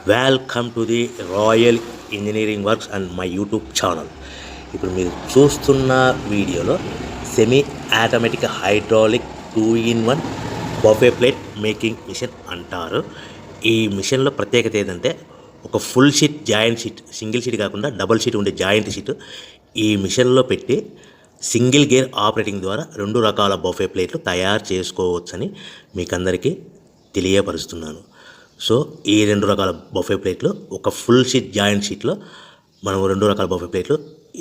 Welcome to the royal engineering works and my YouTube channel. ఇప్పుడు మీరు చూస్తున్న వీడియోలో semi automatic hydraulic 2-in-1 buffet plate making machine అంటారు. ఈ మిషన్లో ప్రత్యేకత ఏంటంటే ఒక full sheet joint sheet, single sheet కాకుండా డబుల్ షీట్ ఉండే జాయింట్ షీట్ ఈ మిషన్లో పెట్టి సింగిల్ గేర్ ఆపరేటింగ్ ద్వారా 2 రకాల బఫే ప్లేట్లు తయారు చేసుకోవచ్చని మీకు అందరికీ తెలియపరుస్తున్నాను. సో ఈ 2 రకాల బఫే ప్లేట్లు ఒక ఫుల్ షీట్ జాయింట్ షీట్లో మనం 2 రకాల బఫే ప్లేట్లు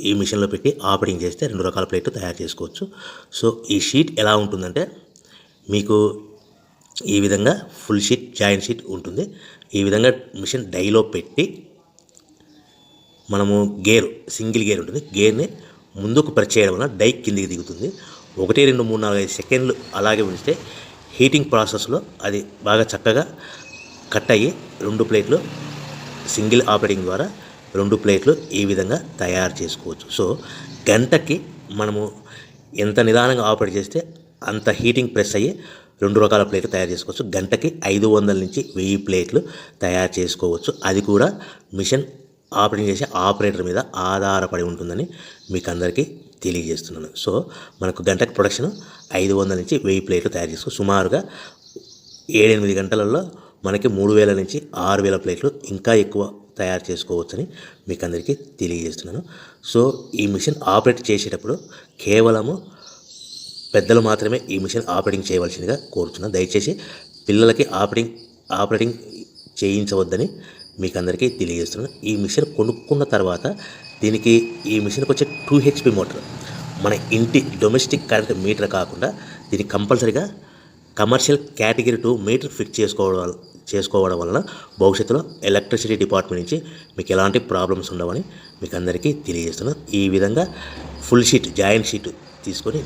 ఈ మిషన్లో పెట్టి ఆపరేటింగ్ చేస్తే 2 రకాల ప్లేట్లు తయారు చేసుకోవచ్చు. సో ఈ షీట్ ఎలా ఉంటుందంటే మీకు ఈ విధంగా ఫుల్ షీట్ జాయింట్ షీట్ ఉంటుంది. ఈ విధంగా మిషన్ డైలో పెట్టి మనము సింగిల్ గేర్ ఉంటుంది, గేర్ని ముందుకు ప్రెస్ చేయడం వల్ల డై కిందికి దిగుతుంది. 1, 2, 3, 4, 5 సెకండ్లు అలాగే ఉంచితే హీటింగ్ ప్రాసెస్లో అది బాగా చక్కగా కట్ అయ్యి 2 ప్లేట్లు సింగిల్ ఆపరేటింగ్ ద్వారా 2 ప్లేట్లు ఈ విధంగా తయారు చేసుకోవచ్చు. సో గంటకి మనము ఎంత నిదానంగా ఆపరేట్ చేస్తే అంత హీటింగ్ ప్రెస్ అయ్యి 2 రకాల ప్లేట్లు తయారు చేసుకోవచ్చు. గంటకి 500 నుంచి 1000 ప్లేట్లు తయారు చేసుకోవచ్చు. అది కూడా మిషన్ ఆపరేటింగ్ చేసే ఆపరేటర్ మీద ఆధారపడి ఉంటుందని మీకు అందరికీ తెలియజేస్తున్నాను. సో మనకు గంటకి ప్రొడక్షన్ 500 నుంచి 1000 ప్లేట్లు తయారు చేసుకోవచ్చు. సుమారుగా 7-8 గంటలలో మనకి 3000 నుంచి 6000 ప్లేట్లు ఇంకా ఎక్కువ తయారు చేసుకోవచ్చని మీకు అందరికీ తెలియజేస్తున్నాను. సో ఈ మిషన్ ఆపరేట్ చేసేటప్పుడు కేవలము పెద్దలు మాత్రమే ఈ మిషన్ ఆపరేటింగ్ చేయవలసిందిగా కోరుతున్నాను. దయచేసి పిల్లలకి ఆపరేటింగ్ చేయించవద్దని మీకు అందరికీ తెలియజేస్తున్నాను. ఈ మిషన్ కొనుక్కున్న తర్వాత ఈ మిషన్కి వచ్చే 2 HP మోటార్ మన ఇంటి డొమెస్టిక్ కరెంట్ మీటర్ కాకుండా దీనికి కంపల్సరీగా కమర్షియల్ కేటగిరీ 2 మీటర్ ఫిట్ చేసుకోవడం వలన భవిష్యత్తులో ఎలక్ట్రిసిటీ డిపార్ట్మెంట్ నుంచి మీకు ఎలాంటి ప్రాబ్లమ్స్ ఉండవని మీకు అందరికీ తెలియజేస్తున్నాను. ఈ విధంగా ఫుల్ షీట్ జాయింట్ షీట్ తీసుకొని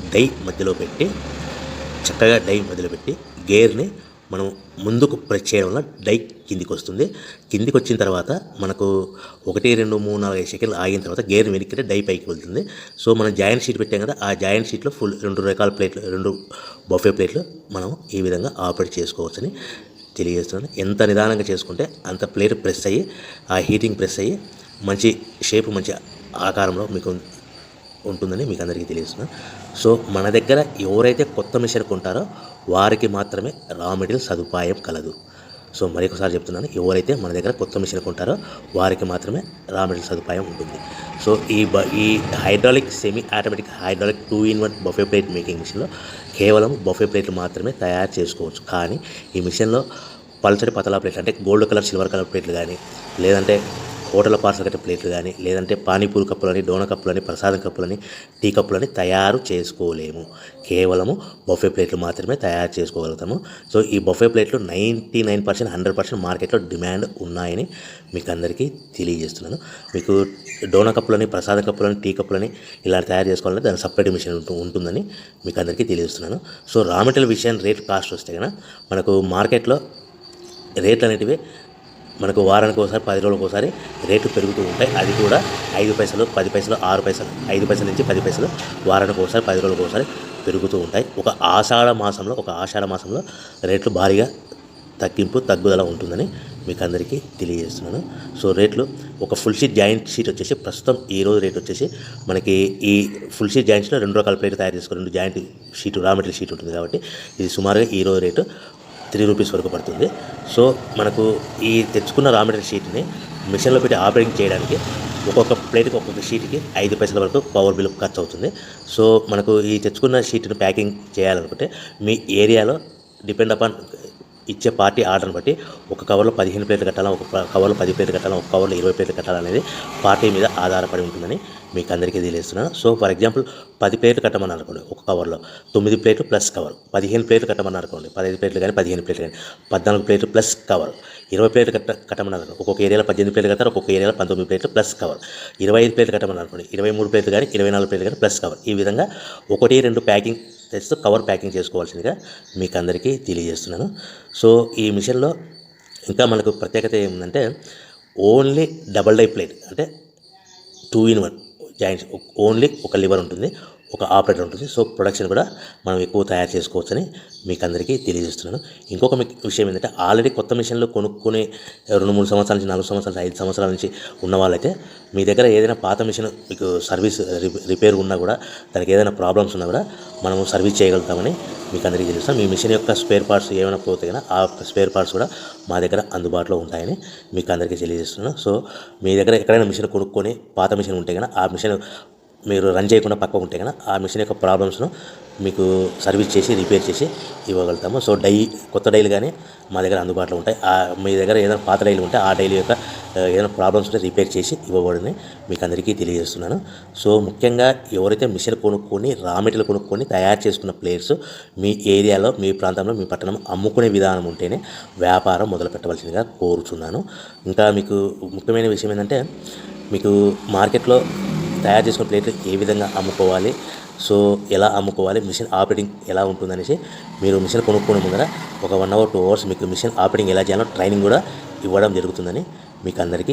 చక్కగా డై మధ్యలో పెట్టి గేర్ని మనం ముందుకు ప్రెస్ చేయడం వల్ల డై కిందికి వస్తుంది. కిందికి వచ్చిన తర్వాత మనకు 1, 2, 3, 4, 5 సెకండ్లు ఆగిన తర్వాత గేర్ వెనక్కి డై పైకి వెళ్తుంది. సో మనం జాయింట్ షీట్ పెట్టాం కదా, ఆ జాయింట్ షీట్లో 2 రకాల ప్లేట్లు 2 బఫే ప్లేట్లు మనం ఈ విధంగా ఆపరేట్ చేసుకోవచ్చని తెలియజేస్తున్నాను. ఎంత నిదానంగా చేసుకుంటే అంత ప్లేట్ ప్రెస్ అయ్యి ఆ హీటింగ్ ప్రెస్ అయ్యి మంచి షేప్ మంచి ఆకారంలో మీకు ఉంటుందని మీకు అందరికీ తెలియజేస్తున్నాను. సో మన దగ్గర ఎవరైతే కొత్త మిషన్ కొంటారో వారికి మాత్రమే రా మెటీరియల్ సదుపాయం కలదు. సో మరొకసారి చెప్తున్నాను, ఎవరైతే మన దగ్గర కొత్త మిషన్ కొంటారో వారికి మాత్రమే రా మెటీరియల్ సదుపాయం ఉంటుంది. సో ఈ hydraulic semi automatic hydraulic 2-in-1 buffet plate making మిషన్లో కేవలం బఫే ప్లేట్లు మాత్రమే తయారు చేసుకోవచ్చు. కానీ ఈ మిషన్లో పల్చడి పతలా ప్లేట్లు అంటే గోల్డ్ కలర్ సిల్వర్ కలర్ ప్లేట్లు కానీ, లేదంటే హోటల్ పార్సల్ కట్టే ప్లేట్లు కానీ, లేదంటే పానీపూరి కప్పులని, డోనా కప్పులని, ప్రసాదం కప్పులని, టీ కప్పులని తయారు చేసుకోలేము. కేవలము బఫే ప్లేట్లు మాత్రమే తయారు చేసుకోగలుగుతాము. సో ఈ బఫే ప్లేట్లు 99%, 100% మార్కెట్లో డిమాండ్ ఉన్నాయని మీకు అందరికీ తెలియజేస్తున్నాను. మీకు డోనా కప్పులని, ప్రసాదం కప్పులని, టీ కప్పులని ఇలా తయారు చేసుకోవాలంటే దాని సపరేట్ మిషన్ ఉంటుందని మీకు అందరికీ తెలియజేస్తున్నాను. సో రా మెటీరియల్ విషయం రేట్ కాస్ట్ వస్తే కనుక మనకు మార్కెట్లో రేట్లు అనేటివి మనకు వారానికి ఒకసారి 10 రోజులకు ఒకసారి రేట్లు పెరుగుతూ ఉంటాయి. అది కూడా 5 పైసలు, 10 పైసలు, 6 పైసలు, 5 పైసల నుంచి 10 పైసలు వారానికి ఒకసారి 10 రోజులకు ఒకసారి పెరుగుతూ ఉంటాయి. ఒక ఆషాఢ మాసంలో రేట్లు భారీగా తగ్గుదల ఉంటుందని మీకు అందరికీ తెలియజేస్తున్నాను. సో రేట్లు ఒక ఫుల్ షీట్ జాయింట్ షీట్ వచ్చేసి ప్రస్తుతం ఈరోజు రేట్ వచ్చేసి మనకి ఈ ఫుల్ షీట్ జాయింట్ షీట్లో 2 రకాల ప్లేట్లు తయారు చేసుకుని 2 joint sheet raw material sheet ఉంటుంది కాబట్టి ఇది సుమారుగా ఈరోజు రేటు 3 రూపీస్ వరకు పడుతుంది. సో మనకు ఈ తెచ్చుకున్న రా మెటీరియల్ షీట్ని మిషన్లో పెట్టి ఆపరేటింగ్ చేయడానికి ఒక్కొక్క ప్లేట్కి ఒక్కొక్క షీట్కి 5 పైసల వరకు పవర్ బిల్ ఖర్చు అవుతుంది. సో మనకు ఈ తెచ్చుకున్న షీట్ని ప్యాకింగ్ చేయాలనుకుంటే మీ ఏరియాలో డిపెండ్ అపాన్ ఇచ్చే పార్టీ ఆర్డర్ని బట్టి ఒక కవర్లో 15 ప్లేట్లు కట్టాలా, ఒక కవర్లో 10 ప్లేట్లు కట్టాలా, ఒక కవర్లో 20 ప్లేట్లు కట్టాలనేది పార్టీ మీద ఆధారపడి ఉంటుందని మీకు అందరికీ తెలియజేస్తున్నాను. సో ఫర్ ఎగ్జాంపుల్ 10 ప్లేట్లు కట్టమని అనుకోండి, ఒక కవర్లో 9 ప్లేట్లు ప్లస్ కవర్. 15 ప్లేట్లు కట్టమని అనుకోండి, 15 ప్లేట్లు కానీ 15 ప్లేట్లు కానీ 14 ప్లేట్లు ప్లస్ కవర్. 20 ప్లేట్లు కట్టమని అనుకోండి, ఒక్కొక్క ఏరియాలో 18 ప్లేట్లు కట్టారు, ఒక్కొక్క ఏరియాలో 19 ప్లేట్లు ప్లస్ కవర్. 25 ప్లేట్లు కట్టమని అనుకోండి, 23 ప్లేట్లు కానీ 24 ప్లేట్లు కానీ ప్లస్ కవర్. ఈ విధంగా 1-2 ప్యాకింగ్ తెస్తూ కవర్ ప్యాకింగ్ చేసుకోవాల్సిందిగా మీకు అందరికీ తెలియజేస్తున్నాను. సో ఈ మిషన్లో ఇంకా మనకు ప్రత్యేకత ఏముందంటే ఓన్లీ డబల్ డై ప్లేట్ అంటే 2-in-1 జాయింట్స్, ఓన్లీ ఒక లివర్ ఉంటుంది, ఒక ఆపరేటర్ ఉంటుంది. సో ప్రొడక్షన్ కూడా మనం ఎక్కువ తయారు చేసుకోవచ్చని మీకు అందరికీ తెలియజేస్తున్నాను. ఇంకొక విషయం ఏంటంటే ఆల్రెడీ కొత్త మిషన్లు కొనుక్కొని 2-3 సంవత్సరాల నుంచి 4 సంవత్సరాల నుంచి 5 సంవత్సరాల నుంచి ఉన్న వాళ్ళైతే మీ దగ్గర ఏదైనా పాత మిషన్ మీకు సర్వీస్ రిపేర్ ఉన్నా కూడా దానికి ఏదైనా ప్రాబ్లమ్స్ ఉన్నా కూడా మనము సర్వీస్ చేయగలుగుతామని మీకు అందరికీ తెలుస్తాం. మీ మిషన్ యొక్క స్పేర్ పార్ట్స్ ఏమైనా పోతే కన్నా ఆ స్పేర్ పార్ట్స్ కూడా మా దగ్గర అందుబాటులో ఉంటాయని మీకు అందరికీ తెలియజేస్తున్నాను. సో మీ దగ్గర ఎక్కడైనా మిషన్ కొనుక్కొని పాత మిషన్ ఉంటే కన్నా ఆ మిషన్ మీరు రన్ చేయకుండా పక్కకు ఉంటే కన్నా ఆ మిషన్ యొక్క ప్రాబ్లమ్స్ను మీకు సర్వీస్ చేసి రిపేర్ చేసి ఇవ్వగలుగుతాము. సో కొత్త డైలు కానీ మా దగ్గర అందుబాటులో ఉంటాయి. మీ దగ్గర ఏదైనా పాత డైలు ఉంటే ఆ డైలు యొక్క ఏదైనా ప్రాబ్లమ్స్ ఉంటే రిపేర్ చేసి ఇవ్వబడని మీకు అందరికీ తెలియజేస్తున్నాను. సో ముఖ్యంగా ఎవరైతే మిషన్ కొనుక్కొని రా మెటీరియల్ కొనుక్కొని తయారు చేసుకున్న ప్లేయర్స్ మీ ఏరియాలో మీ ప్రాంతంలో మీ పట్టణం అమ్ముకునే విధానం ఉంటేనే వ్యాపారం మొదలు పెట్టవలసిందిగా కోరుచున్నాను. ఇంకా మీకు ముఖ్యమైన విషయం ఏంటంటే మీకు మార్కెట్లో తయారు చేసుకున్న ప్లేట్లు ఏ విధంగా అమ్ముకోవాలి, సో ఎలా అమ్ముకోవాలి, మిషన్ ఆపరేటింగ్ ఎలా ఉంటుందనేసి మీరు మిషన్ కొనుక్కునే ముందర ఒక 1 hour 2 hours మీకు మిషన్ ఆపరేటింగ్ ఎలా చేయాలో ట్రైనింగ్ కూడా ఇవ్వడం జరుగుతుందని మీకు అందరికీ